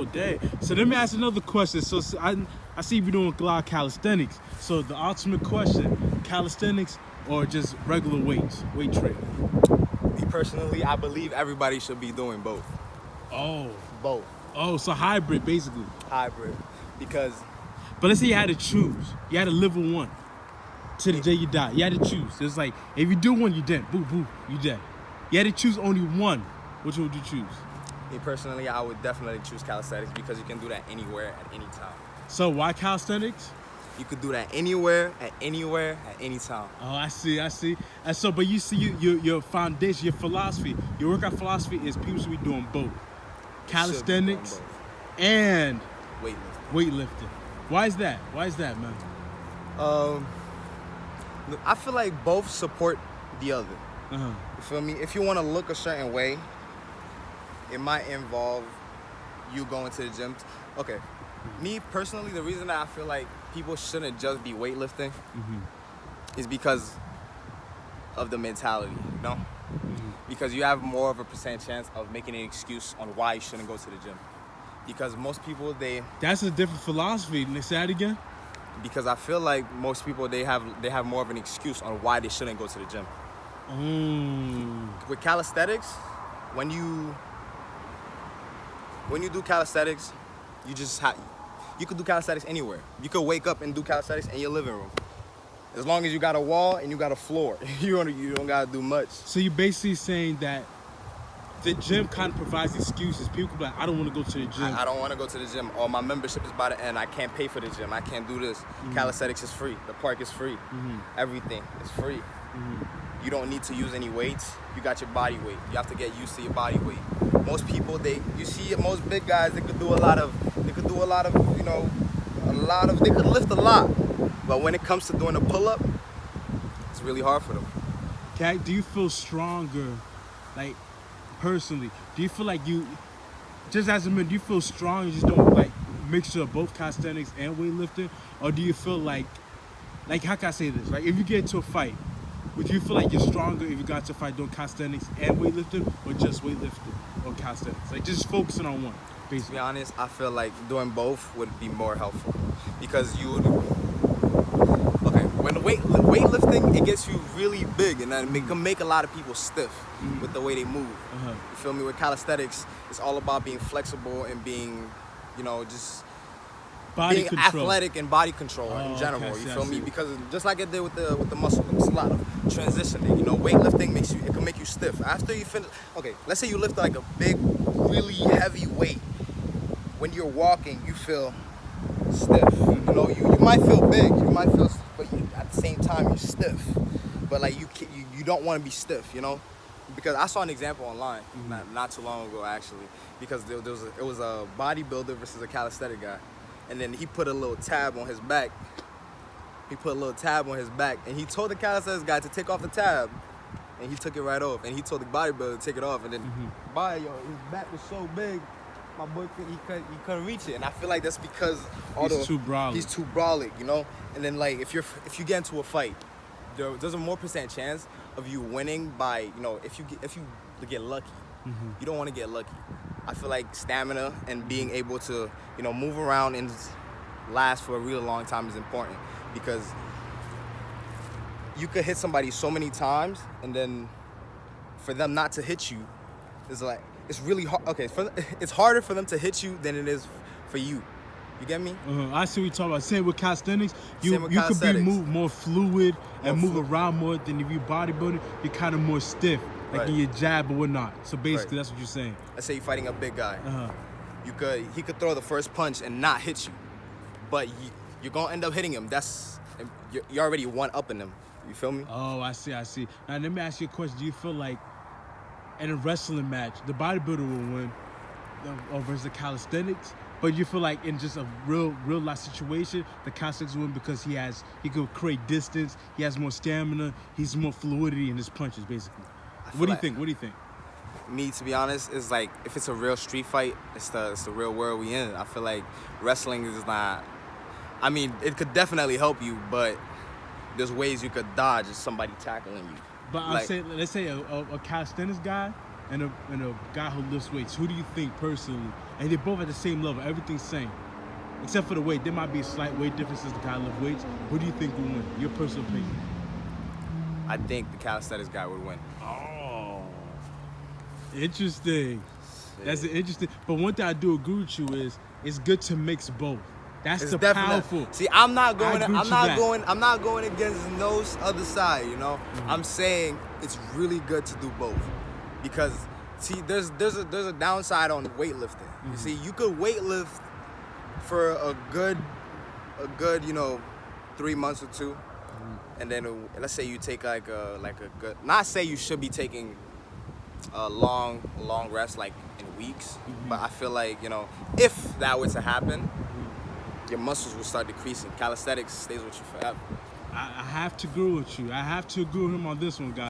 Oh, dang. So let me ask another question. So I see you doing a lot of calisthenics. So the ultimate question, calisthenics or just regular weights, weight training? Me personally, I believe everybody should be doing both. Oh. Both. Oh, so hybrid, basically. Hybrid. Because... But let's say you had to choose. You had to live with one. To the day you die. You had to choose. It's like, if you do one, you're dead. Boo, boo, you're dead. You had to choose only one. Which one would you choose? Me personally, I would definitely choose calisthenics because you can do that anywhere at any time. So why calisthenics? You could do that anywhere, at any time. Oh, I see. And so, but you see, your foundation, your philosophy, your workout philosophy is people should be doing both. Calisthenics and weightlifting. Why is that? Why is that, man? I feel like both support the other. Uh-huh. You feel me? If you want to look a certain way, it might involve you going to the gym. Okay, me personally, the reason that I feel like people shouldn't just be weightlifting is because of the mentality, you know? Because you have more of a percent chance of making an excuse on why you shouldn't go to the gym. Because most people, That's a different philosophy. Say that again? Because I feel like most people, they have more of an excuse on why they shouldn't go to the gym. With calisthenics, when you do calisthenics, you could do calisthenics anywhere. You could wake up and do calisthenics in your living room. As long as you got a wall and you got a floor, you don't gotta do much. So you're basically saying that the gym kind of provides excuses. People can be like, I don't want to go to the gym. I don't want to go to the gym. Or my membership is about to end. I can't pay for the gym. I can't do this. Calisthenics is free. The park is free. Everything is free. You don't need to use any weights. You got your body weight. You have to get used to your body weight. Most people, you see most big guys, they could do a lot of, they could lift a lot. But when it comes to doing a pull-up, it's really hard for them. Okay, do you feel stronger, like, personally? Do you feel like just as a man, do you feel strong and just don't, like, mixture of both calisthenics and weightlifting? Or do you feel like, how can I say this? Like, if you get into a fight, would you feel like you're stronger if you got to fight doing calisthenics and weightlifting, or just weightlifting or calisthenics? Like, just focusing on one, basically. To be honest, I feel like doing both would be more helpful. Because when weightlifting, it gets you really big, and then it can make a lot of people stiff with the way they move. You feel me? With calisthenics, it's all about being flexible and being, just being athletic and body control in general. Okay, you feel me? Because just like it did with the muscle, it's a lot of transitioning. Weightlifting it can make you stiff. After you finish, okay, let's say you lift like a big, really heavy weight. When you're walking, you feel stiff. You might feel big, but at the same time you're stiff. But like you don't want to be stiff, Because I saw an example online not too long ago actually. Because it was a bodybuilder versus a calisthenic guy, and then he put a little tab on his back. And he told the calisthenics guy to take off the tab, and he took it right off. And he told the bodybuilder to take it off, and then his back was so big. My boy, he couldn't reach it, and I feel like that's because he's too brolic, And then like if you get into a fight, there's a more percent chance of you winning by if you get lucky. You don't want to get lucky. I feel like stamina and being able to move around and last for a really long time is important, because you could hit somebody so many times, and then for them not to hit you is like. It's really hard. Okay, it's harder for them to hit you than it is for you. You get me? I see what you're talking about. Same with calisthenics. You could be more fluid and move around more than if you bodybuilding. You're kind of more stiff, like in your jab or whatnot. So basically, that's what you're saying. Let's say you're fighting a big guy. He could throw the first punch and not hit you, but you're gonna end up hitting him. You're already one-upping him. You feel me? Oh, I see. Now let me ask you a question. Do you feel like in a wrestling match, the bodybuilder will win versus the calisthenics? But you feel like in just a real life situation, the calisthenics will win because he could create distance, he has more stamina, he's more fluidity in his punches, basically. What do you think? Me, to be honest, is like if it's a real street fight, it's the real world we in. I feel like wrestling is not. I mean, it could definitely help you, but there's ways you could dodge somebody tackling you. But let's say a calisthenics guy and a guy who lifts weights. Who do you think personally? and they both at the same level. Everything's same, except for the weight. There might be a slight weight differences. The guy lift weights. Who do you think will win? Your personal opinion. I think the calisthenics guy would win. Oh, interesting. That's an interesting. But one thing I do agree with you is it's good to mix both. That's It's the definitely. powerful. See, I'm not going. agree with I'm you not back. going. I'm not going against no other side. You know, I'm saying it's really good to do both, because see, there's a downside on weightlifting. You see, you could weightlift for a good 3 months or two, and then let's say you take like a good. Not say you should be taking a long rest like in weeks, but I feel like if that were to happen, your muscles will start decreasing. Calisthenics stays with you forever. I have to agree with you. I have to agree with him on this one, guys.